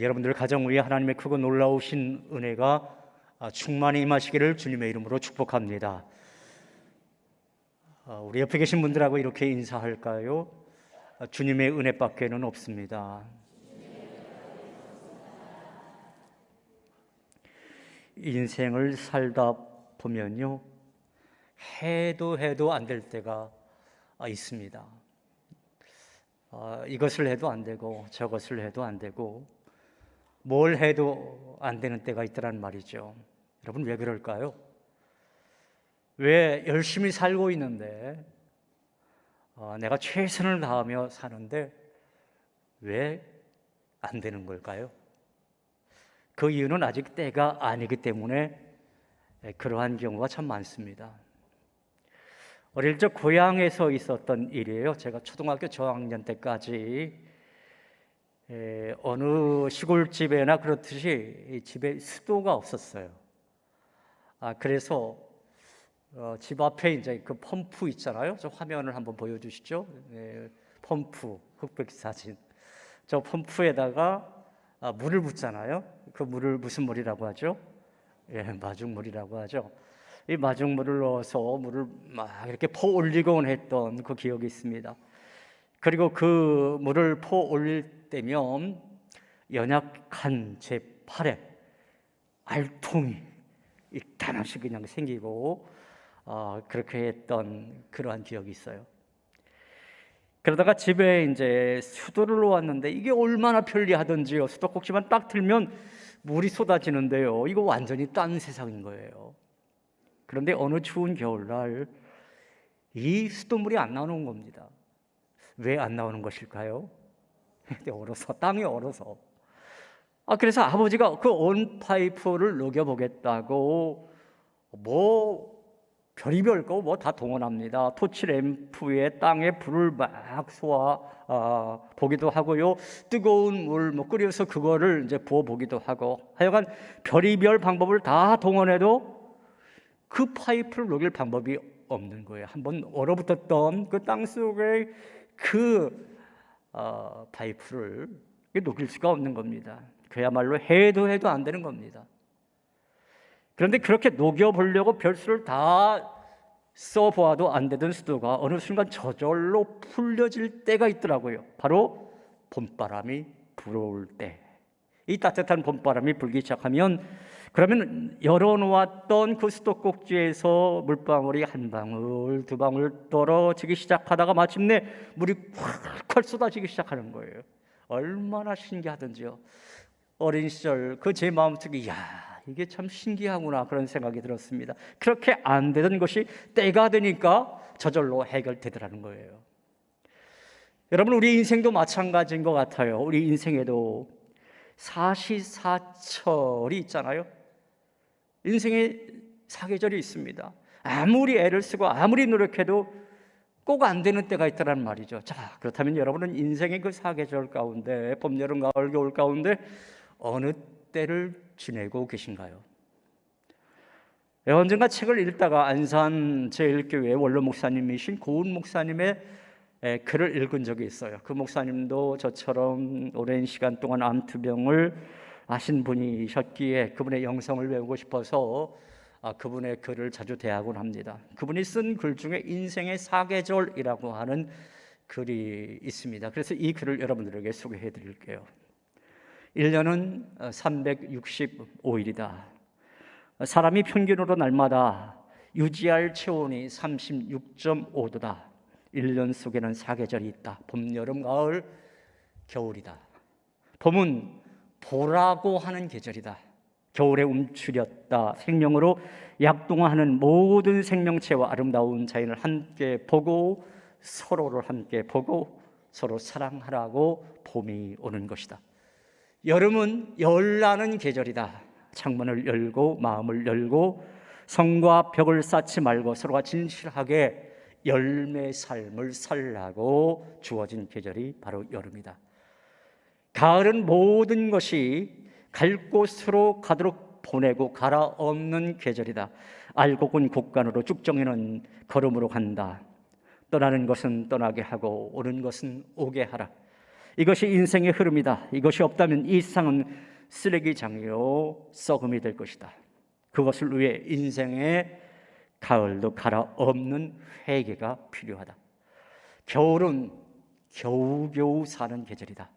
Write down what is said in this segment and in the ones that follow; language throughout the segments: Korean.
여러분들 가정 위에 하나님의 크고 놀라우신 은혜가 충만히 임하시기를 주님의 이름으로 축복합니다. 우리 옆에 계신 분들하고 이렇게 인사할까요? 주님의 은혜밖에는 없습니다. 인생을 살다 보면요, 해도 안 될 때가 있습니다. 이것을 해도 안 되고 저것을 해도 안 되고 뭘 해도 안 되는 때가 있더란 말이죠. 여러분, 왜 그럴까요? 왜 열심히 살고 있는데, 내가 최선을 다하며 사는데 왜 안 되는 걸까요? 그 이유는 아직 때가 아니기 때문에 그러한 경우가 참 많습니다. 어릴 적 고향에서 있었던 일이에요. 제가 초등학교 저학년 때까지 어느 시골집에나 그렇듯이 집에 수도가 없었어요. 그래서 집 앞에 이제 그 펌프 있잖아요. 저 화면을 한번 보여주시죠. 펌프, 흑백 사진. 저 펌프에다가 물을 붓잖아요. 그 물을 무슨 물이라고 하죠? 마중물이라고 하죠. 이 마중물을 넣어서 물을 막 이렇게 퍼 올리곤 했던 그 기억이 있습니다. 그리고 그 물을 퍼 올릴 때면 연약한 제 팔에 알통이 이따만씩 그냥 생기고 그렇게 했던 그러한 기억이 있어요. 그러다가 집에 이제 수도를 놓았는데 이게 얼마나 편리하던지요. 수도꼭지만 딱 틀면 물이 쏟아지는데요. 이거 완전히 딴 세상인 거예요. 그런데 어느 추운 겨울날 이 수돗물이 안 나오는 겁니다. 왜 안 나오는 것일까요? 얼어서, 땅이 얼어서. 그래서 아버지가 그 온파이프를 녹여보겠다고 별의별 거 다 동원합니다. 토치램프에 땅에 불을 막 쏘아 보기도 하고요. 뜨거운 물 끓여서 그거를 이제 부어 보기도 하고, 하여간 별의별 방법을 다 동원해도 그 파이프를 녹일 방법이 없는 거예요. 한번 얼어붙었던 그 땅 속에 그 파이프를 녹일 수가 없는 겁니다. 그야말로 해도 안 되는 겁니다. 그런데 그렇게 녹여보려고 별수를 다 써보아도 안 되던 수도가 어느 순간 저절로 풀려질 때가 있더라고요. 바로 봄바람이 불어올 때. 이 따뜻한 봄바람이 불기 시작하면, 그러면 열어놓았던 그 수도꼭지에서 물방울이 한 방울 두 방울 떨어지기 시작하다가 마침내 물이 콸콸 쏟아지기 시작하는 거예요. 얼마나 신기하던지요. 어린 시절 그 제 마음속에 이게 참 신기하구나 그런 생각이 들었습니다. 그렇게 안 되던 것이 때가 되니까 저절로 해결되더라는 거예요. 여러분, 우리 인생도 마찬가지인 것 같아요. 우리 인생에도 사시사철이 있잖아요. 인생에 사계절이 있습니다. 아무리 애를 쓰고 아무리 노력해도 꼭 안 되는 때가 있다는 말이죠. 자, 그렇다면 여러분은 인생의 그 사계절 가운데, 봄, 여름, 가을, 겨울 가운데 어느 때를 지내고 계신가요? 언젠가 책을 읽다가 안산 제1교회 원로 목사님이신 고은 목사님의 글을 읽은 적이 있어요. 그 목사님도 저처럼 오랜 시간 동안 암투병을 하신 분이셨기에 그분의 영성을 배우고 싶어서 그분의 글을 자주 대하곤 합니다. 그분이 쓴 글 중에 인생의 사계절이라고 하는 글이 있습니다. 그래서 이 글을 여러분들에게 소개해 드릴게요. 1년은 365일이다. 사람이 평균으로 날마다 유지할 체온이 36.5도다. 1년 속에는 사계절이 있다. 봄, 여름, 가을, 겨울이다. 봄은 보라고 하는 계절이다. 겨울에 움츠렸다 생명으로 약동하는 모든 생명체와 아름다운 자연을 함께 보고 서로를 함께 보고 서로 사랑하라고 봄이 오는 것이다. 여름은 열나는 계절이다. 창문을 열고 마음을 열고 성과 벽을 쌓지 말고 서로가 진실하게 열매 삶을 살라고 주어진 계절이 바로 여름이다. 가을은 모든 것이 갈 곳으로 가도록 보내고 갈아엎는 계절이다. 알곡은 곡간으로 쭉정이는 걸음으로 간다. 떠나는 것은 떠나게 하고 오는 것은 오게 하라. 이것이 인생의 흐름이다. 이것이 없다면 이 세상은 쓰레기장이요 썩음이 될 것이다. 그것을 위해 인생의 가을도 갈아엎는 회개가 필요하다. 겨울은 겨우겨우 사는 계절이다.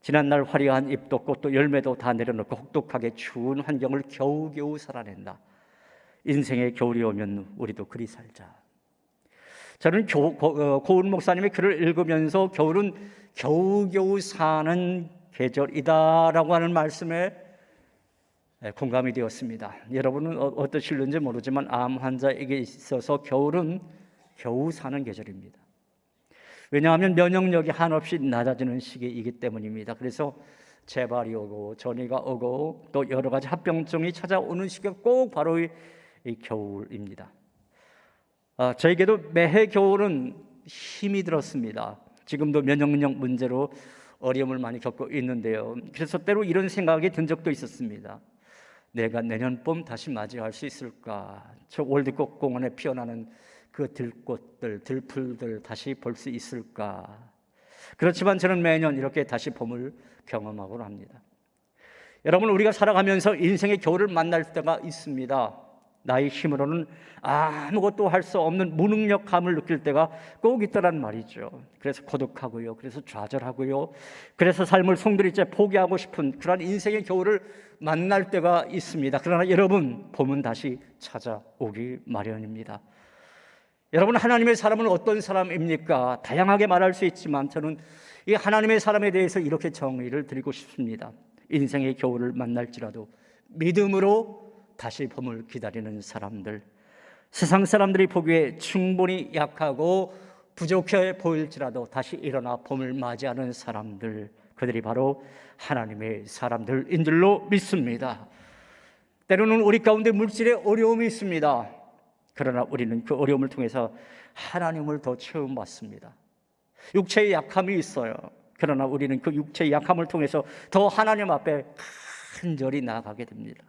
지난날 화려한 잎도 꽃도 열매도 다 내려놓고 혹독하게 추운 환경을 겨우겨우 살아낸다. 인생의 겨울이 오면 우리도 그리 살자. 저는 고은 목사님의 글을 읽으면서 겨울은 겨우겨우 사는 계절이다라고 하는 말씀에 공감이 되었습니다. 여러분은 어떠실는지 모르지만 암 환자에게 있어서 겨울은 겨우 사는 계절입니다. 왜냐하면 면역력이 한없이 낮아지는 시기이기 때문입니다. 그래서 재발이 오고 전이가 오고 또 여러 가지 합병증이 찾아오는 시기가 꼭 바로 이 겨울입니다. 저에게도 매해 겨울은 힘이 들었습니다. 지금도 면역력 문제로 어려움을 많이 겪고 있는데요. 그래서 때로 이런 생각이 든 적도 있었습니다. 내가 내년 봄 다시 맞이할 수 있을까? 저 월드컵 공원에 피어나는 그 들꽃들, 들풀들 다시 볼 수 있을까? 그렇지만 저는 매년 이렇게 다시 봄을 경험하곤 합니다. 여러분, 우리가 살아가면서 인생의 겨울을 만날 때가 있습니다. 나의 힘으로는 아무것도 할 수 없는 무능력감을 느낄 때가 꼭 있다란 말이죠. 그래서 고독하고요. 그래서 좌절하고요. 그래서 삶을 송두리째 포기하고 싶은 그런 인생의 겨울을 만날 때가 있습니다. 그러나 여러분, 봄은 다시 찾아오기 마련입니다. 여러분, 하나님의 사람은 어떤 사람입니까? 다양하게 말할 수 있지만 저는 이 하나님의 사람에 대해서 이렇게 정의를 드리고 싶습니다. 인생의 겨울을 만날지라도 믿음으로 다시 봄을 기다리는 사람들, 세상 사람들이 보기에 충분히 약하고 부족해 보일지라도 다시 일어나 봄을 맞이하는 사람들, 그들이 바로 하나님의 사람들인 줄로 믿습니다. 때로는 우리 가운데 물질의 어려움이 있습니다. 그러나 우리는 그 어려움을 통해서 하나님을 더 처음 봤습니다. 육체의 약함이 있어요. 그러나 우리는 그 육체의 약함을 통해서 더 하나님 앞에 간절히 나아가게 됩니다.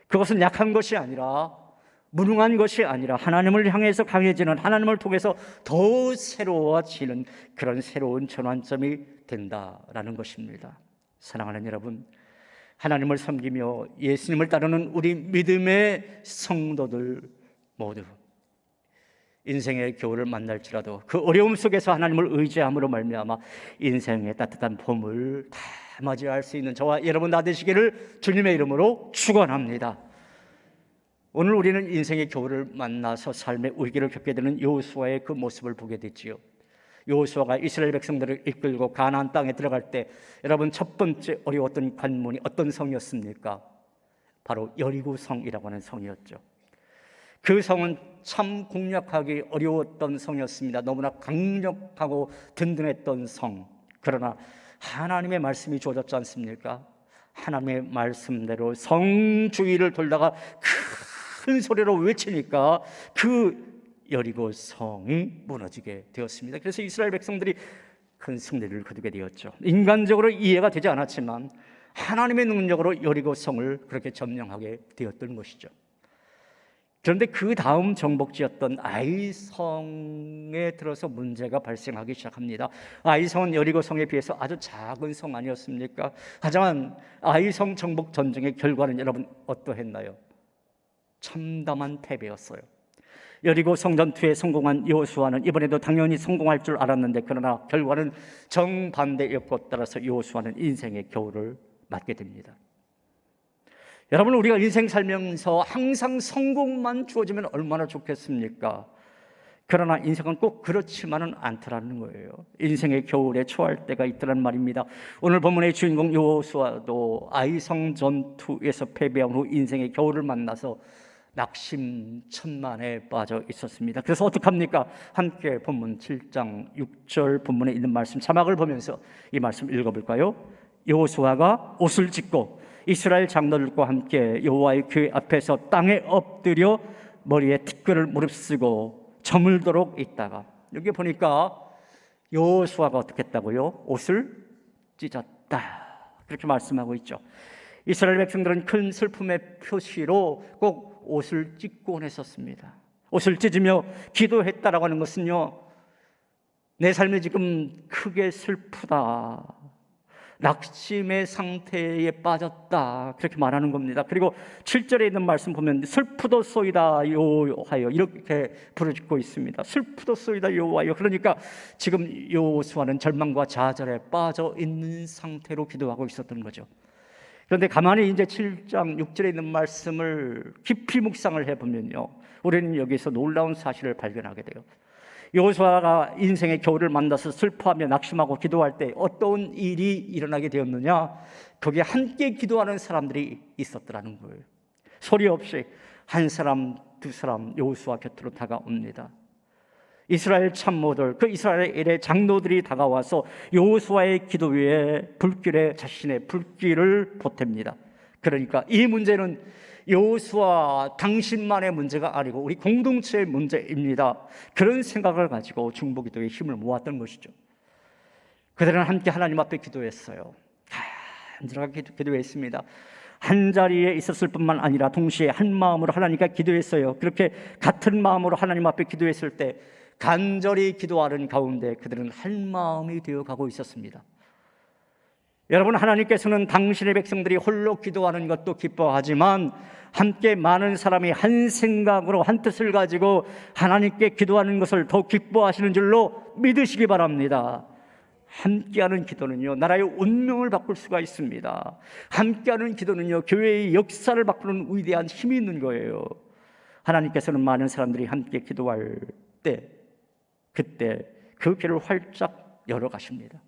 그것은 약한 것이 아니라, 무능한 것이 아니라 하나님을 향해서 강해지는, 하나님을 통해서 더 새로워지는 그런 새로운 전환점이 된다라는 것입니다. 사랑하는 여러분, 하나님을 섬기며 예수님을 따르는 우리 믿음의 성도들 모두 인생의 겨울을 만날지라도 그 어려움 속에서 하나님을 의지함으로 말미암아 인생의 따뜻한 봄을 다 맞이할 수 있는 저와 여러분 다 되시기를 주님의 이름으로 축원합니다. 오늘 우리는 인생의 겨울을 만나서 삶의 위기를 겪게 되는 여호수아의 그 모습을 보게 됐지요. 여호수아가 이스라엘 백성들을 이끌고 가나안 땅에 들어갈 때 여러분, 첫 번째 어려웠던 관문이 어떤 성이었습니까? 바로 여리고성이라고 하는 성이었죠. 그 성은 참 공략하기 어려웠던 성이었습니다. 너무나 강력하고 든든했던 성. 그러나 하나님의 말씀이 주어졌지 않습니까? 하나님의 말씀대로 성 주위를 돌다가 큰 소리로 외치니까 그 여리고 성이 무너지게 되었습니다. 그래서 이스라엘 백성들이 큰 승리를 거두게 되었죠. 인간적으로 이해가 되지 않았지만 하나님의 능력으로 여리고 성을 그렇게 점령하게 되었던 것이죠. 그런데 그 다음 정복지였던 아이성에 들어서 문제가 발생하기 시작합니다. 아이성은 여리고성에 비해서 아주 작은 성 아니었습니까? 하지만 아이성 정복 전쟁의 결과는 여러분 어떠했나요? 참담한 패배였어요. 여리고 성전투에 성공한 여호수아는 이번에도 당연히 성공할 줄 알았는데 그러나 결과는 정반대였고 따라서 여호수아는 인생의 겨울을 맞게 됩니다. 여러분, 우리가 인생 살면서 항상 성공만 주어지면 얼마나 좋겠습니까? 그러나 인생은 꼭 그렇지만은 않더라는 거예요. 인생의 겨울에 처할 때가 있더란 말입니다. 오늘 본문의 주인공 여호수아도 아이성 전투에서 패배한 후 인생의 겨울을 만나서 낙심천만에 빠져 있었습니다. 그래서 어떡합니까? 함께 본문 7장 6절 본문에 있는 말씀 자막을 보면서 이 말씀 읽어볼까요? 여호수아가 옷을 찢고 이스라엘 장로들과 함께 여호와의 궤 앞에서 땅에 엎드려 머리에 티끌을 무릅쓰고 저물도록 있다가, 여기 보니까 여호수아가 어떻게 했다고요? 옷을 찢었다, 그렇게 말씀하고 있죠. 이스라엘 백성들은 큰 슬픔의 표시로 꼭 옷을 찢곤 했었습니다. 옷을 찢으며 기도했다라고 하는 것은요, 내 삶이 지금 크게 슬프다, 낙심의 상태에 빠졌다, 그렇게 말하는 겁니다. 그리고 7절에 있는 말씀 보면 슬프도소이다요 하여 이렇게 부르짖고 있습니다. 슬프도소이다요 하여. 그러니까 지금 여호수아는 절망과 좌절에 빠져 있는 상태로 기도하고 있었던 거죠. 그런데 가만히 이제 7장 6절에 있는 말씀을 깊이 묵상을 해보면요, 우리는 여기서 놀라운 사실을 발견하게 돼요. 여호수아가 인생의 겨울을 만나서 슬퍼하며 낙심하고 기도할 때 어떤 일이 일어나게 되었느냐? 거기에 함께 기도하는 사람들이 있었더라는 거예요. 소리 없이 한 사람, 두 사람 여호수아 곁으로 다가옵니다. 이스라엘 참모들, 그 이스라엘의 장로들이 다가와서 여호수아의 기도 위에 불길에 자신의 불길을 보탭니다. 그러니까 이 문제는 여호수아 당신만의 문제가 아니고 우리 공동체의 문제입니다. 그런 생각을 가지고 중보기도에 힘을 모았던 것이죠. 그들은 함께 하나님 앞에 기도했어요. 간절하게 기도했습니다. 한 자리에 있었을 뿐만 아니라 동시에 한 마음으로 하나님께 기도했어요. 그렇게 같은 마음으로 하나님 앞에 기도했을 때 간절히 기도하는 가운데 그들은 한 마음이 되어가고 있었습니다. 여러분, 하나님께서는 당신의 백성들이 홀로 기도하는 것도 기뻐하지만 함께 많은 사람이 한 생각으로 한 뜻을 가지고 하나님께 기도하는 것을 더 기뻐하시는 줄로 믿으시기 바랍니다. 함께하는 기도는요, 나라의 운명을 바꿀 수가 있습니다. 함께하는 기도는요, 교회의 역사를 바꾸는 위대한 힘이 있는 거예요. 하나님께서는 많은 사람들이 함께 기도할 때, 그때 그 길을 활짝 열어가십니다.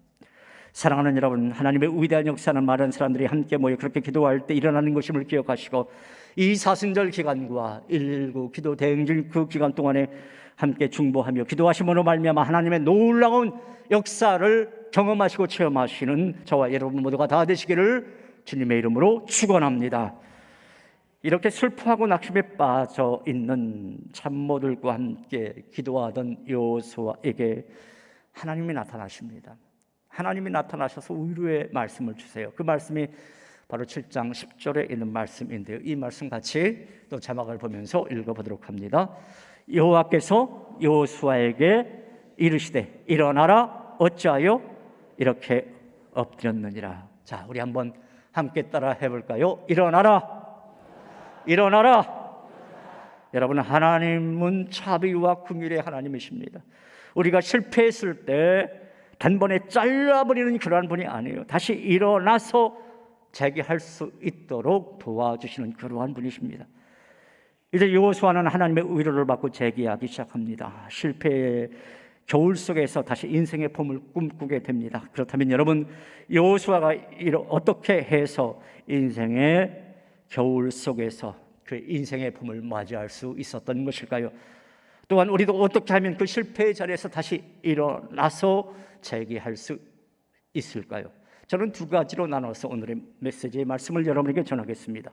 사랑하는 여러분, 하나님의 위대한 역사는 많은 사람들이 함께 모여 그렇게 기도할 때 일어나는 것임을 기억하시고, 이 사순절 기간과 119 기도 대행진 그 기간 동안에 함께 중보하며 기도하심으로 말미암아 하나님의 놀라운 역사를 경험하시고 체험하시는 저와 여러분 모두가 다 되시기를 주님의 이름으로 축원합니다. 이렇게 슬퍼하고 낙심에 빠져 있는 참모들과 함께 기도하던 여호수아에게 하나님이 나타나십니다. 하나님이 나타나셔서 위로의 말씀을 주세요. 그 말씀이 바로 7장 10절에 있는 말씀인데요, 이 말씀 같이 또 자막을 보면서 읽어보도록 합니다. 여호와께서 여호수아에게 이르시되 일어나라, 어찌하여 이렇게 엎드렸느니라. 자, 우리 한번 함께 따라 해볼까요? 일어나라, 일어나라. 여러분, 하나님은 자비와 긍휼의 하나님이십니다. 우리가 실패했을 때 단번에 잘라버리는 그러한 분이 아니에요. 다시 일어나서 재기할 수 있도록 도와주시는 그러한 분이십니다. 이제 여호수아는 하나님의 위로를 받고 재기하기 시작합니다. 실패의 겨울 속에서 다시 인생의 봄을 꿈꾸게 됩니다. 그렇다면 여러분, 여호수아가 어떻게 해서 인생의 겨울 속에서 그 인생의 봄을 맞이할 수 있었던 것일까요? 또한 우리도 어떻게 하면 그 실패의 자리에서 다시 일어나서 재기할 수 있을까요? 저는 두 가지로 나눠서 오늘의 메시지의 말씀을 여러분에게 전하겠습니다.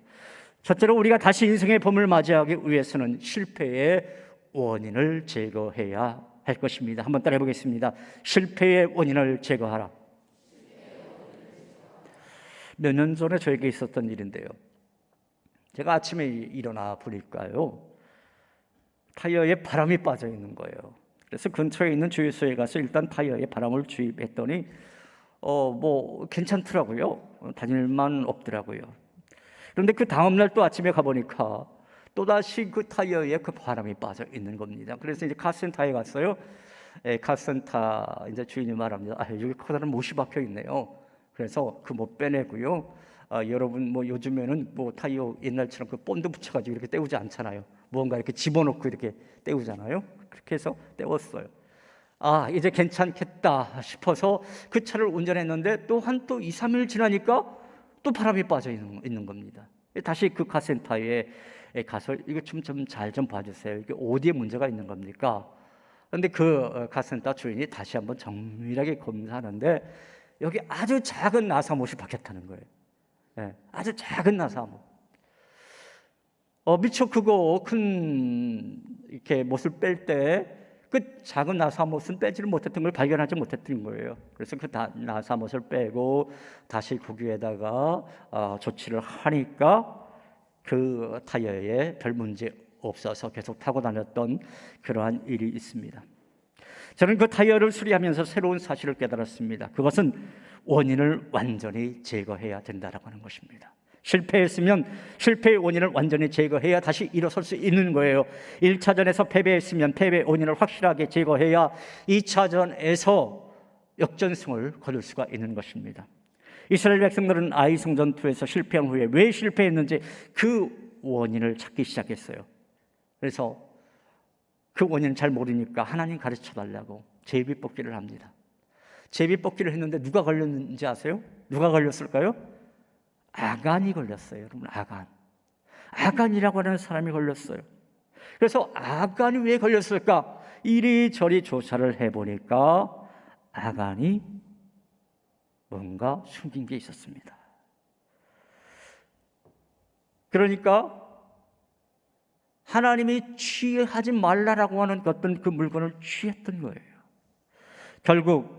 첫째로, 우리가 다시 인생의 봄을 맞이하기 위해서는 실패의 원인을 제거해야 할 것입니다. 한번 따라해 보겠습니다. 실패의 원인을 제거하라. 몇 년 전에 저에게 있었던 일인데요, 제가 아침에 일어나 보니까요, 타이어에 바람이 빠져 있는 거예요. 그래서 근처에 있는 주유소에 가서 일단 타이어에 바람을 주입했더니 괜찮더라고요. 다닐만 없더라고요. 그런데 그 다음날 또 아침에 가보니까 또다시 그 타이어에 그 바람이 빠져 있는 겁니다. 그래서 이제 카센터에 갔어요. 카센터 이제 주인이 말합니다. 여기 커다란 못이 박혀 있네요. 그래서 그 못 빼내고요. 여러분 요즘에는 타이어 옛날처럼 그 본드 붙여가지고 이렇게 떼우지 않잖아요. 무언가 이렇게 집어넣고 이렇게 떼우잖아요. 그렇게 해서 떼웠어요. 이제 괜찮겠다 싶어서 그 차를 운전했는데 또 2, 3일 지나니까 또 바람이 빠져 있는 겁니다. 다시 그 카센터에 가서 이거 좀 잘 좀 봐주세요. 이게 어디에 문제가 있는 겁니까? 그런데 그 카센터 주인이 다시 한번 정밀하게 검사하는데 여기 아주 작은 나사못이 박혔다는 거예요. 아주 작은 나사못. 미처 그거 큰 이렇게 못을 뺄 때 그 작은 나사못은 빼지를 못했던 걸 발견하지 못했던 거예요. 그래서 그 나사못을 빼고 다시 거기에다가 조치를 하니까 그 타이어에 별 문제 없어서 계속 타고 다녔던 그러한 일이 있습니다. 저는 그 타이어를 수리하면서 새로운 사실을 깨달았습니다. 그것은 원인을 완전히 제거해야 된다라고 하는 것입니다. 실패했으면 실패의 원인을 완전히 제거해야 다시 일어설 수 있는 거예요. 1차전에서 패배했으면 패배의 원인을 확실하게 제거해야 2차전에서 역전승을 거둘 수가 있는 것입니다. 이스라엘 백성들은 아이성 전투에서 실패한 후에 왜 실패했는지 그 원인을 찾기 시작했어요. 그래서 그 원인을 잘 모르니까 하나님 가르쳐 달라고 제비뽑기를 합니다. 제비뽑기를 했는데 누가 걸렸는지 아세요? 누가 걸렸을까요? 아간이 걸렸어요. 여러분, 아간이라고 하는 사람이 걸렸어요. 그래서 아간이 왜 걸렸을까? 이리저리 조사를 해보니까 아간이 뭔가 숨긴 게 있었습니다. 그러니까 하나님이 취하지 말라라고 하는 어떤 그 물건을 취했던 거예요. 결국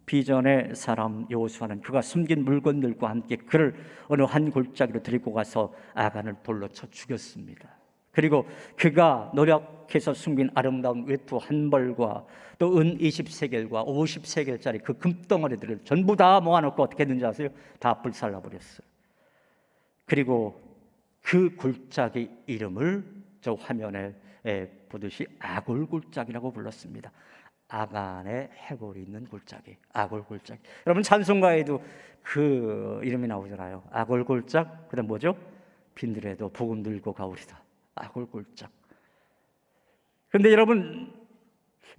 비전의 사람 여호수아는 그가 숨긴 물건들과 함께 그를 어느 한 골짜기로 데리고 가서 아간을 돌로 쳐 죽였습니다. 그리고 그가 노력해서 숨긴 아름다운 외투 한 벌과 또 은 20세겔과 50세겔짜리 그 금덩어리들을 전부 다 모아놓고 어떻게 했는지 아세요? 다 불살라버렸어요. 그리고 그 골짜기 이름을 저 화면에 보듯이 아골 골짜기라고 불렀습니다. 아간의 해골이 있는 골짜기, 아골 골짜기. 여러분 찬송가에도 그 이름이 나오잖아요. 아골 골짝. 그다음 뭐죠? 빈들에도 복음 들고 가오리다. 아골 골짝. 그런데 여러분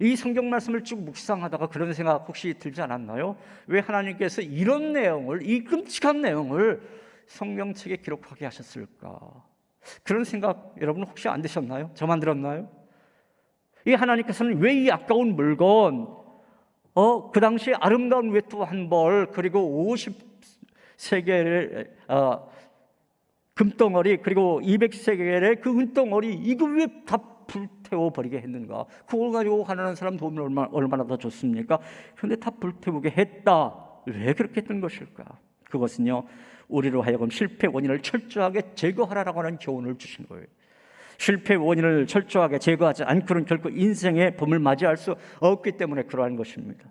이 성경 말씀을 쭉 묵상하다가 그런 생각 혹시 들지 않았나요? 왜 하나님께서 이런 내용을, 이 끔찍한 내용을 성경책에 기록하게 하셨을까? 그런 생각 여러분 혹시 안 드셨나요? 저만 들었나요? 이 하나님께서는 왜 이 아까운 물건, 그 당시에 아름다운 외투 한 벌, 그리고 50세겔의 금덩어리, 그리고 200세겔의 그 은덩어리, 이거 왜 다 불태워 버리게 했는가? 그걸 가지고 하나는 사람 돈을 얼마나 더 줬습니까? 그런데 다 불태우게 했다. 왜 그렇게 했던 것일까? 그것은요, 우리로 하여금 실패 원인을 철저하게 제거하라고 하는 교훈을 주신 거예요. 실패 원인을 철저하게 제거하지 않고는 결코 인생의 봄을 맞이할 수 없기 때문에 그러한 것입니다.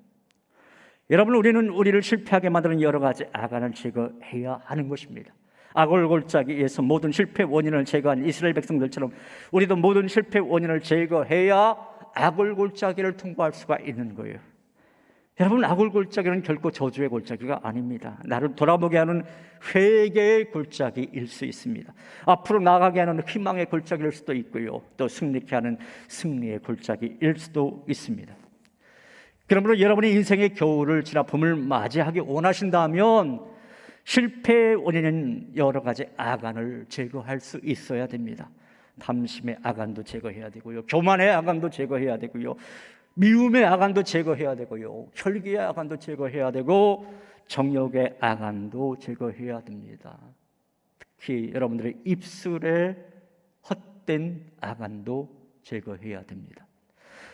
여러분, 우리는 우리를 실패하게 만드는 여러 가지 아간을 제거해야 하는 것입니다. 아골 골짜기에서 모든 실패 원인을 제거한 이스라엘 백성들처럼 우리도 모든 실패 원인을 제거해야 아골 골짜기를 통과할 수가 있는 거예요. 여러분, 아골 골짜기는 결코 저주의 골짜기가 아닙니다. 나를 돌아보게 하는 회개의 골짜기일 수 있습니다. 앞으로 나가게 하는 희망의 골짜기일 수도 있고요, 또 승리케 하는 승리의 골짜기일 수도 있습니다. 그러므로 여러분이 인생의 겨울을 지나 봄을 맞이하기 원하신다면 실패의 원인은 여러 가지 아간을 제거할 수 있어야 됩니다. 탐심의 아간도 제거해야 되고요, 교만의 아간도 제거해야 되고요, 미움의 아간도 제거해야 되고요, 혈기의 아간도 제거해야 되고, 정욕의 아간도 제거해야 됩니다. 특히 여러분들의 입술의 헛된 아간도 제거해야 됩니다.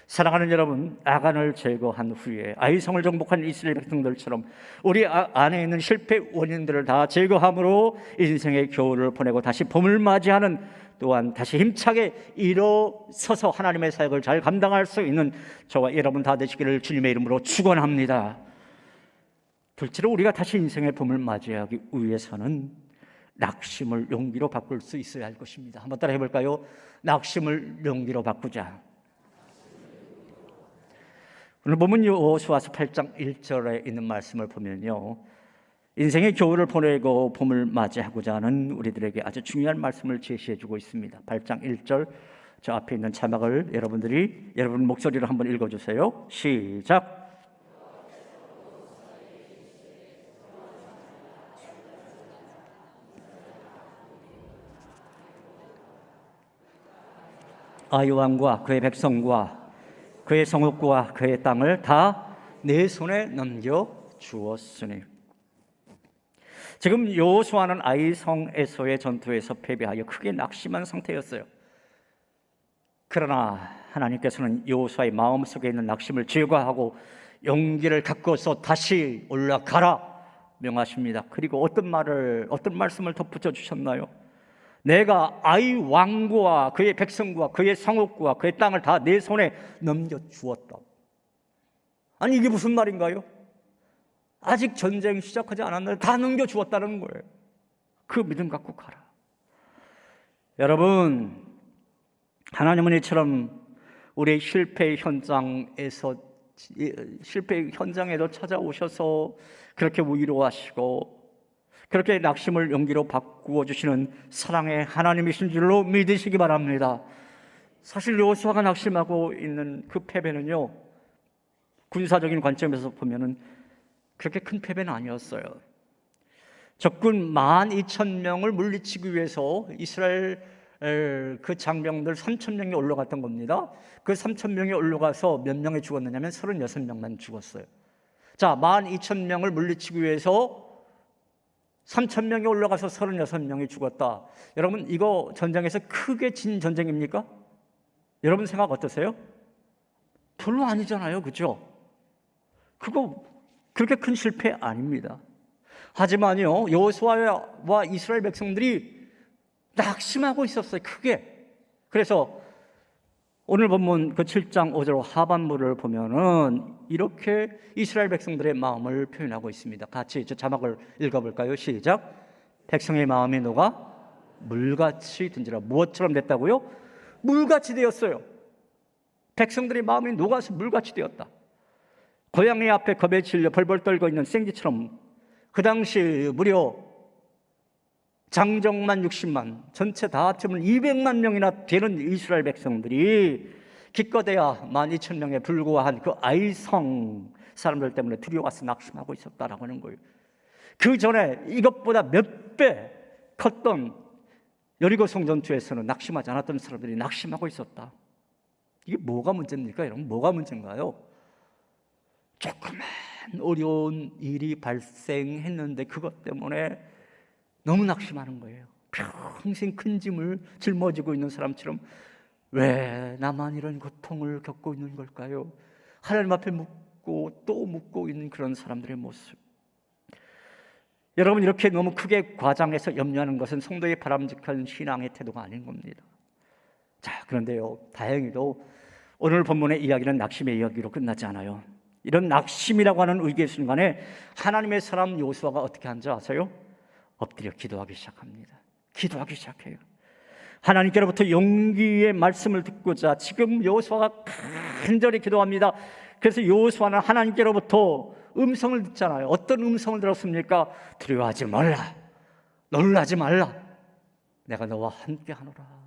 사랑하는 여러분, 아간을 제거한 후에 아이성을 정복한 이스라엘 백성들처럼 우리 안에 있는 실패 원인들을 다 제거함으로 인생의 겨울을 보내고 다시 봄을 맞이하는, 또한 다시 힘차게 일어서서 하나님의 사역을 잘 감당할 수 있는 저와 여러분 다 되시기를 주님의 이름으로 축원합니다. 둘째로, 우리가 다시 인생의 봄을 맞이하기 위해서는 낙심을 용기로 바꿀 수 있어야 할 것입니다. 한번 따라 해볼까요? 낙심을 용기로 바꾸자. 오늘 보면 여호수아서 8장 1절에 있는 말씀을 보면요, 인생의 겨울을 보내고 봄을 맞이하고자 하는 우리들에게 아주 중요한 말씀을 제시해 주고 있습니다. 8장 1절, 저 앞에 있는 자막을 여러분들이 여러분 목소리로 한번 읽어주세요. 시작. 아이 왕과 그의 백성과 그의 성읍과 그의 땅을 다 내 손에 넘겨 주었으니. 지금 여호수아는 아이성에서의 전투에서 패배하여 크게 낙심한 상태였어요. 그러나 하나님께서는 여호수아의 마음속에 있는 낙심을 제거하고 용기를 갖고서 다시 올라가라 명하십니다. 그리고 어떤 말씀을 덧붙여 주셨나요? 내가 아이 왕과 그의 백성과 그의 성읍과 그의 땅을 다 내 손에 넘겨 주었다. 아니 이게 무슨 말인가요? 아직 전쟁 시작하지 않았는데 다 넘겨주었다는 거예요. 그 믿음 갖고 가라. 여러분, 하나님은 이처럼 우리의 실패 현장에도 찾아오셔서 그렇게 위로하시고 그렇게 낙심을 용기로 바꾸어 주시는 사랑의 하나님이신 줄로 믿으시기 바랍니다. 사실 여호수아가 낙심하고 있는 그 패배는요, 군사적인 관점에서 보면은 그렇게 큰 패배는 아니었어요. 적군 12,000명을 물리치기 위해서 이스라엘 그 장병들 3,000명이 올라갔던 겁니다. 그 3,000명이 올라가서 몇 명이 죽었느냐면 36명만 죽었어요. 자, 12,000명을 물리치기 위해서 3,000명이 올라가서 36명이 죽었다. 여러분, 이거 전쟁에서 크게 진 전쟁입니까? 여러분 생각 어떠세요? 별로 아니잖아요, 그죠? 그거 그렇게 큰 실패 아닙니다. 하지만요, 여호수아와 이스라엘 백성들이 낙심하고 있었어요, 크게. 그래서 오늘 본문 그 7장 5절 하반부를 보면은 이렇게 이스라엘 백성들의 마음을 표현하고 있습니다. 같이 저 자막을 읽어볼까요? 시작. 백성의 마음이 녹아 물같이 든지라. 무엇처럼 됐다고요? 물같이 되었어요. 백성들의 마음이 녹아서 물같이 되었다. 고양이 앞에 겁에 질려 벌벌 떨고 있는 생쥐처럼 그 당시 무려 장정만 60만, 전체 다 합치면 200만 명이나 되는 이스라엘 백성들이 기껏해야 12,000명에 불과한 그 아이성 사람들 때문에 두려워서 낙심하고 있었다라고 하는 거예요. 그 전에 이것보다 몇 배 컸던 여리고 성전투에서는 낙심하지 않았던 사람들이 낙심하고 있었다. 이게 뭐가 문제입니까, 여러분? 뭐가 문제인가요? 조그만 어려운 일이 발생했는데 그것 때문에 너무 낙심하는 거예요. 평생 큰 짐을 짊어지고 있는 사람처럼 왜 나만 이런 고통을 겪고 있는 걸까요? 하나님 앞에 묻고 또 묻고 있는 그런 사람들의 모습. 여러분, 이렇게 너무 크게 과장해서 염려하는 것은 성도의 바람직한 신앙의 태도가 아닌 겁니다. 자, 그런데요, 다행히도 오늘 본문의 이야기는 낙심의 이야기로 끝나지 않아요. 이런 낙심이라고 하는 위기의 순간에 하나님의 사람 여호수아가 어떻게 한지 아세요? 엎드려 기도하기 시작합니다. 기도하기 시작해요. 하나님께로부터 용기의 말씀을 듣고자 지금 여호수아가 간절히 기도합니다. 그래서 여호수아는 하나님께로부터 음성을 듣잖아요. 어떤 음성을 들었습니까? 두려워하지 말라, 놀라지 말라, 내가 너와 함께 하노라.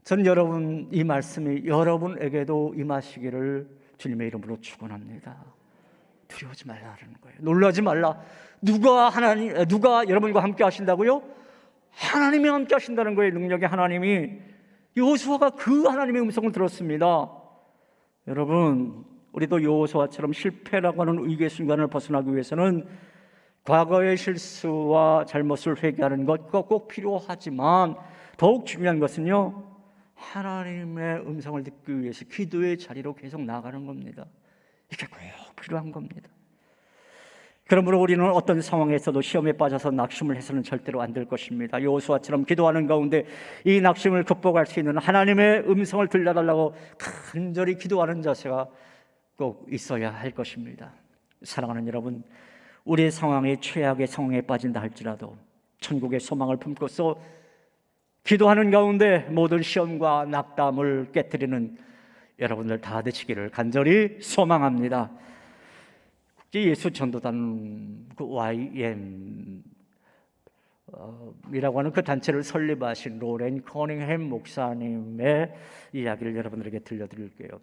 전 여러분, 이 말씀이 여러분에게도 임하시기를 주님의 이름으로 축원합니다. 두려워하지 말라는 거예요. 놀라지 말라. 누가 여러분과 함께 하신다고요? 하나님이 함께 하신다는 거예요. 능력의 하나님이. 여호수아가 그 하나님의 음성을 들었습니다. 여러분, 우리도 여호수아처럼 실패라고 하는 위기의 순간을 벗어나기 위해서는 과거의 실수와 잘못을 회개하는 것도 꼭 필요하지만 더욱 중요한 것은요, 하나님의 음성을 듣기 위해서 기도의 자리로 계속 나가는 겁니다. 이게 꼭 필요한 겁니다. 그러므로 우리는 어떤 상황에서도 시험에 빠져서 낙심을 해서는 절대로 안 될 것입니다. 여호수아처럼 기도하는 가운데 이 낙심을 극복할 수 있는 하나님의 음성을 들려달라고 간절히 기도하는 자세가 꼭 있어야 할 것입니다. 사랑하는 여러분, 우리의 상황이 최악의 상황에 빠진다 할지라도 천국의 소망을 품고서 기도하는 가운데 모든 시험과 낙담을 깨뜨리는 여러분들 다 되시기를 간절히 소망합니다. 예수 전도단 그 YM이라고 하는 그 단체를 설립하신 로렌 커닝햄 목사님의 이야기를 여러분들에게 들려드릴게요.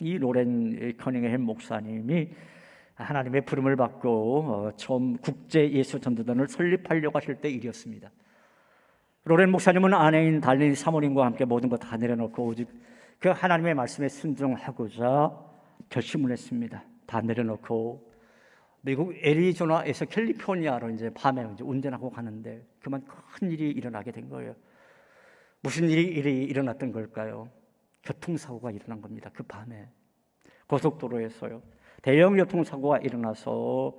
이 로렌 커닝햄 목사님이 하나님의 부름을 받고 처음 국제 예수 전도단을 설립하려고 하실 때 일이었습니다. 로렌 목사님은 아내인 달린 사모님과 함께 모든 것 다 내려놓고 오직 그 하나님의 말씀에 순종하고자 결심을 했습니다. 다 내려놓고 미국 애리조나에서 캘리포니아로 이제 밤에 이제 운전하고 가는데 그만 큰 일이 일어나게 된 거예요. 무슨 일이 일어났던 걸까요? 교통사고가 일어난 겁니다. 그 밤에 고속도로에서요. 대형 교통사고가 일어나서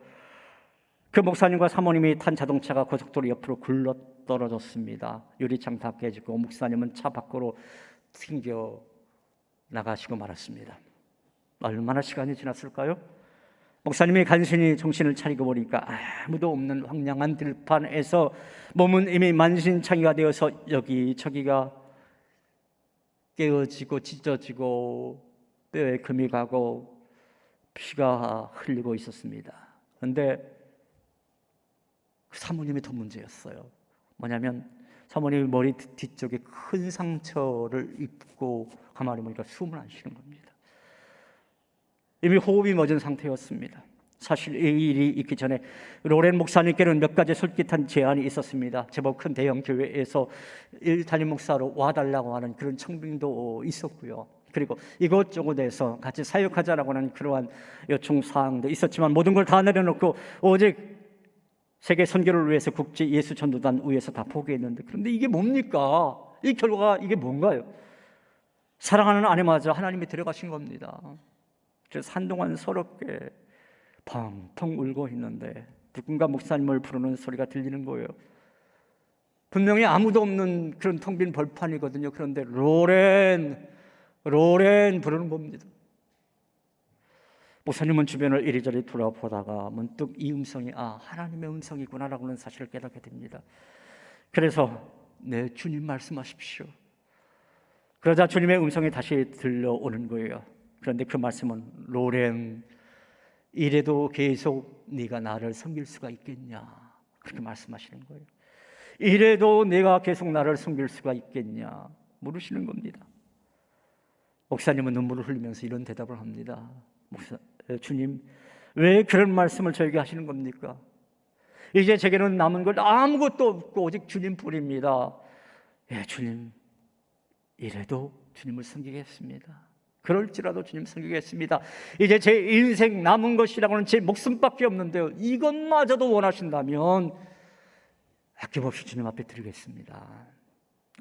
그 목사님과 사모님이 탄 자동차가 고속도로 옆으로 굴러 떨어졌습니다. 유리창 다 깨지고 목사님은 차 밖으로 튕겨 나가시고 말았습니다. 얼마나 시간이 지났을까요? 목사님이 간신히 정신을 차리고 보니까 아무도 없는 황량한 들판에서 몸은 이미 만신창이가 되어서 여기저기가 깨어지고 찢어지고 뼈에 금이 가고 피가 흘리고 있었습니다. 그런데 사모님이 더 문제였어요. 뭐냐면 사모님이 머리 뒤쪽에 큰 상처를 입고 가만히 보니까 숨을 안 쉬는 겁니다. 이미 호흡이 멎은 상태였습니다. 사실 이 일이 있기 전에 로렌 목사님께는 몇 가지 솔깃한 제안이 있었습니다. 제법 큰 대형 교회에서 담임 목사로 와달라고 하는 그런 청빙도 있었고요. 그리고 이곳저곳에서 같이 사역하자라고 하는 그러한 요청 사항도 있었지만 모든 걸 다 내려놓고 오직 세계 선교를 위해서 국제 예수 전도단 위에서 다 포기했는데, 그런데 이게 뭡니까? 이 결과가 이게 뭔가요? 사랑하는 아내마저 하나님이 데려가신 겁니다. 그래서 한동안 서럽게 펑펑 울고 있는데 누군가 목사님을 부르는 소리가 들리는 거예요. 분명히 아무도 없는 그런 텅 빈 벌판이거든요. 그런데 로렌 부르는 겁니다. 목사님은 주변을 이리저리 돌아보다가 문득 이 음성이 하나님의 음성이구나라고 하는 사실을 깨닫게 됩니다. 그래서 네, 주님 말씀하십시오. 그러자 주님의 음성이 다시 들려오는 거예요. 그런데 그 말씀은 로렌, 이래도 계속 네가 나를 섬길 수가 있겠냐, 그렇게 말씀하시는 거예요. 이래도 내가 계속 나를 섬길 수가 있겠냐 물으시는 겁니다. 목사님은 눈물을 흘리면서 이런 대답을 합니다. 주님, 왜 그런 말씀을 저에게 하시는 겁니까? 이제 제게는 남은 것 아무것도 없고 오직 주님뿐입니다. 예, 주님, 이래도 주님을 섬기겠습니다. 그럴지라도 주님 섬기겠습니다. 이제 제 인생 남은 것이라고는 제 목숨밖에 없는데요, 이것마저도 원하신다면 아낌없이 주님 앞에 드리겠습니다.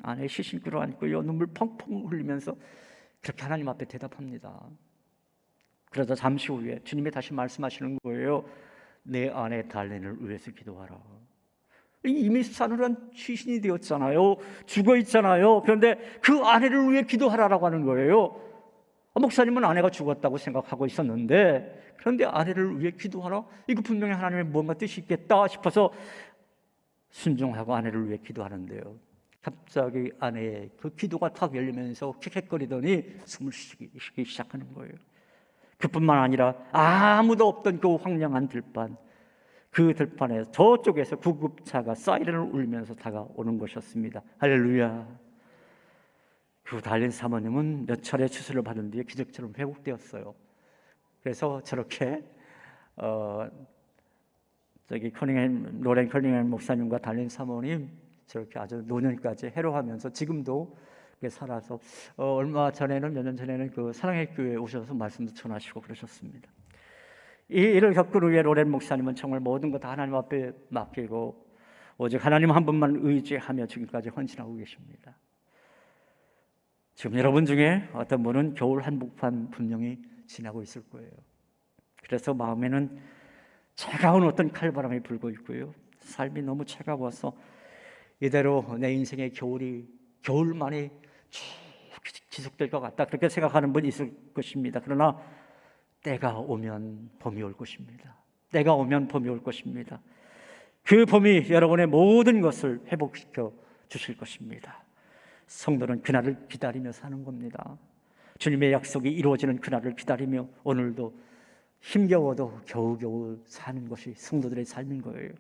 아내 시신 끌어안고요, 눈물 펑펑 흘리면서 그렇게 하나님 앞에 대답합니다. 그러자 잠시 후에 주님이 다시 말씀하시는 거예요. 내 아내 달렌을 위해서 기도하라. 이미 싸늘한 시신이 되었잖아요. 죽어 있잖아요. 그런데 그 아내를 위해 기도하라고 하는 거예요. 목사님은 아내가 죽었다고 생각하고 있었는데, 그런데 아내를 위해 기도하라? 이거 분명히 하나님의 뭔가 뜻이 있겠다 싶어서 순종하고 아내를 위해 기도하는데요, 갑자기 아내의 그 기도가 탁 열리면서 킥킥거리더니 숨을 쉬기 시작하는 거예요. 그뿐만 아니라 아무도 없던 그 황량한 들판, 그 들판에 저쪽에서 구급차가 사이렌을 울리면서 다가오는 것이었습니다. 할렐루야. 그 달린 사모님은 몇 차례 수술을 받은 뒤에 기적처럼 회복되었어요. 그래서 저렇게 로렌 커닝햄 목사님과 달린 사모님 저렇게 아주 노년까지 해로하면서 지금도 살아서 얼마 전에는, 몇 년 전에는 그 사랑의 교회에 오셔서 말씀도 전하시고 그러셨습니다. 이 일을 겪은 후에 로렌 목사님은 정말 모든 것 다 하나님 앞에 맡기고 오직 하나님 한 분만 의지하며 지금까지 헌신하고 계십니다. 지금 여러분 중에 어떤 분은 겨울 한복판 분명히 지나고 있을 거예요. 그래서 마음에는 차가운 어떤 칼바람이 불고 있고요, 삶이 너무 차가워서 이대로 내 인생의 겨울만이 쭉 지속될 것 같다, 그렇게 생각하는 분이 있을 것입니다. 그러나 때가 오면 봄이 올 것입니다. 때가 오면 봄이 올 것입니다. 그 봄이 여러분의 모든 것을 회복시켜 주실 것입니다. 성도는 그날을 기다리며 사는 겁니다. 주님의 약속이 이루어지는 그날을 기다리며 오늘도 힘겨워도 겨우겨우 사는 것이 성도들의 삶인 거예요.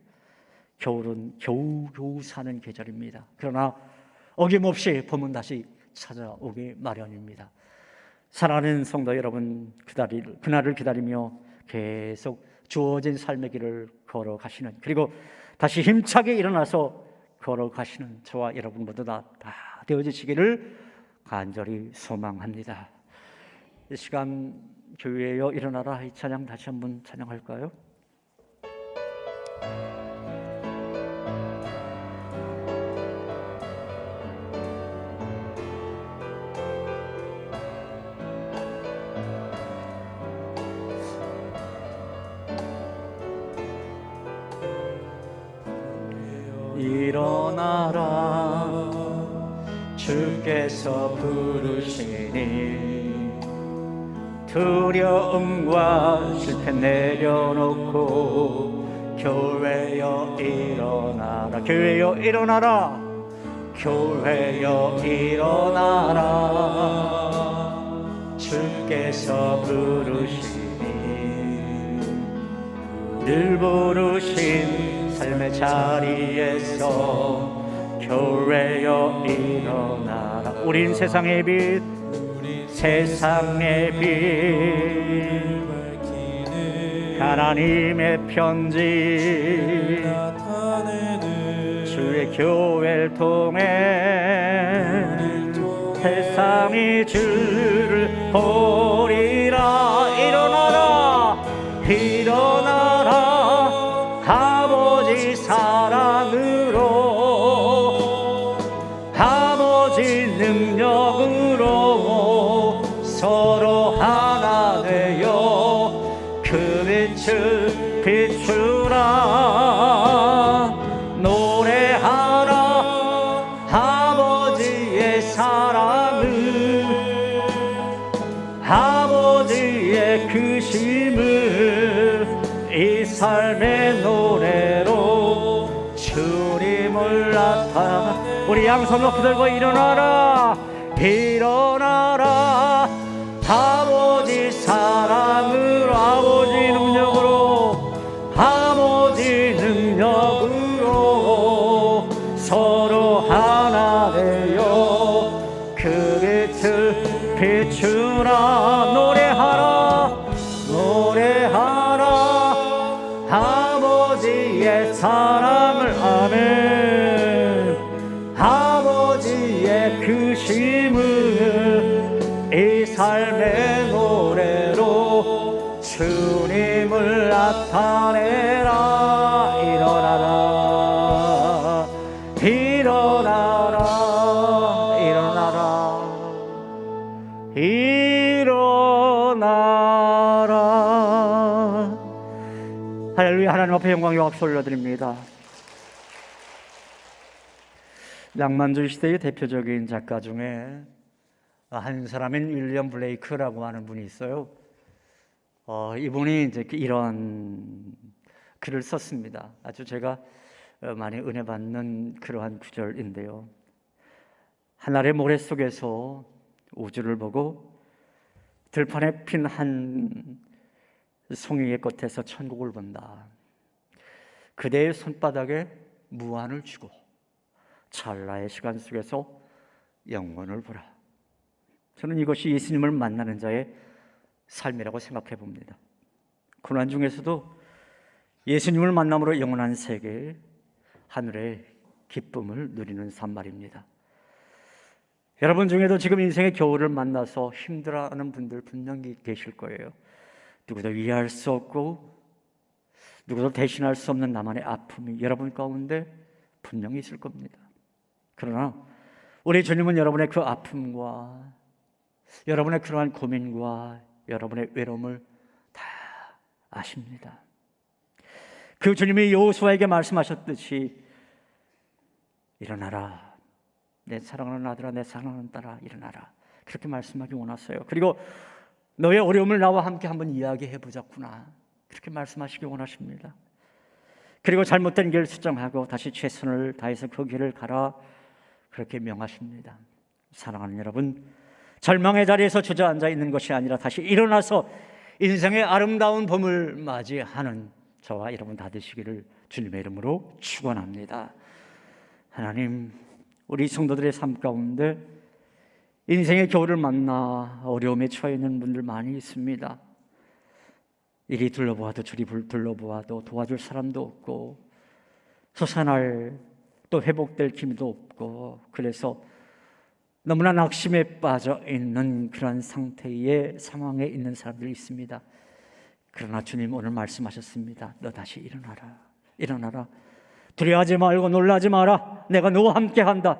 겨울은 겨우겨우 사는 계절입니다. 그러나 어김없이 봄은 다시 찾아오기 마련입니다. 사랑하는 성도 여러분, 그날을 기다리며 계속 주어진 삶의 길을 걸어가시는, 그리고 다시 힘차게 일어나서 걸어가시는 저와 여러분 모두 다 되어지시기를 간절히 소망합니다. 이 시간 교회여 일어나라, 이 찬양 다시 한번 찬양할까요? 일어나라, 주께서 부르시니 두려움과 실패 내려놓고 교회여 일어나라, 교회여 일어나라, 교회여 일어나라. 주께서 부르시니 늘 부르신 삶의 자리에서 교회여 일어나라. 우린 세상의 빛, 세상의 빛, 하나님의 편지, 주의 교회를 통해 세상이 주를 보리라. 일어나라, 일어나라. 아버지 사랑으로, 아버지 능력으로 서로 하나 되어 그 빛을 비추라. 노래하라 아버지의 사랑을, 아버지의 크심을 이 삶의 노래로 주님을 나타나. 우리 양손 높이 들고 일어나라, 일어나라. 아버지 사랑으로, 아버지 능력으로, 아버지 능력으로 서로 하나 되어 그 빛을 비추라. 노래하라, 노래하라 아버지의 사랑을. 아멘. 아버지의 크심을 이 삶의 노래로 주님을 나타내라. 일어나라, 일어나라, 일어나라, 일어나라. 할렐루야. 하나님 앞에 영광 박수 올려드립니다. 낭만주의 시대의 대표적인 작가 중에 한 사람인 윌리엄 블레이크라고 하는 분이 있어요. 이분이 이제 이런 글을 썼습니다. 아주 제가 많이 은혜 받는 그러한 구절인데요. 하늘의 모래 속에서 우주를 보고 들판에 핀 한 송이의 꽃에서 천국을 본다. 그대의 손바닥에 무한을 주고 찰나의 시간 속에서 영원을 보라. 저는 이것이 예수님을 만나는 자의 삶이라고 생각해 봅니다. 고난 중에서도 예수님을 만남으로 영원한 세계, 하늘의 기쁨을 누리는 삶 말입니다. 여러분 중에도 지금 인생의 겨울을 만나서 힘들어하는 분들 분명히 계실 거예요. 누구도 이해할 수 없고 누구도 대신할 수 없는 나만의 아픔이 여러분 가운데 분명히 있을 겁니다. 그러나 우리 주님은 여러분의 그 아픔과 여러분의 그러한 고민과 여러분의 외로움을 다 아십니다. 그 주님이 여호수아에게 말씀하셨듯이 일어나라, 내 사랑하는 아들아, 내 사랑하는 딸아, 일어나라. 그렇게 말씀하기 원하세요. 그리고 너의 어려움을 나와 함께 한번 이야기해 보자꾸나, 그렇게 말씀하시기 원하십니다. 그리고 잘못된 길을 수정하고 다시 최선을 다해서 그 길을 가라, 그렇게 명하십니다. 사랑하는 여러분, 절망의 자리에서 주저앉아 있는 것이 아니라 다시 일어나서 인생의 아름다운 봄을 맞이하는 저와 여러분 다 되시기를 주님의 이름으로 축원합니다. 하나님, 우리 성도들의 삶 가운데 인생의 겨울을 만나 어려움에 처해 있는 분들 많이 있습니다. 이리 둘러보아도 저리 둘러보아도 도와줄 사람도 없고 솟아날 또 회복될 기미도 없고, 그래서 너무나 낙심에 빠져 있는 그런 상태의 상황에 있는 사람들이 있습니다. 그러나 주님 오늘 말씀하셨습니다. 너 다시 일어나라, 일어나라. 두려워하지 말고 놀라지 마라. 내가 너와 함께 한다.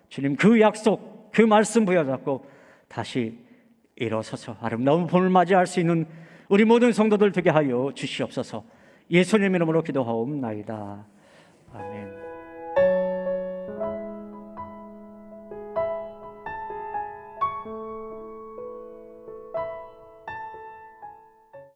주님 그 약속, 그 말씀 부여잡고 다시 일어서서 아름다운 봄을 맞이할 수 있는 우리 모든 성도들 되게 하여 주시옵소서. 예수님 이름으로 기도하옵나이다. 아멘.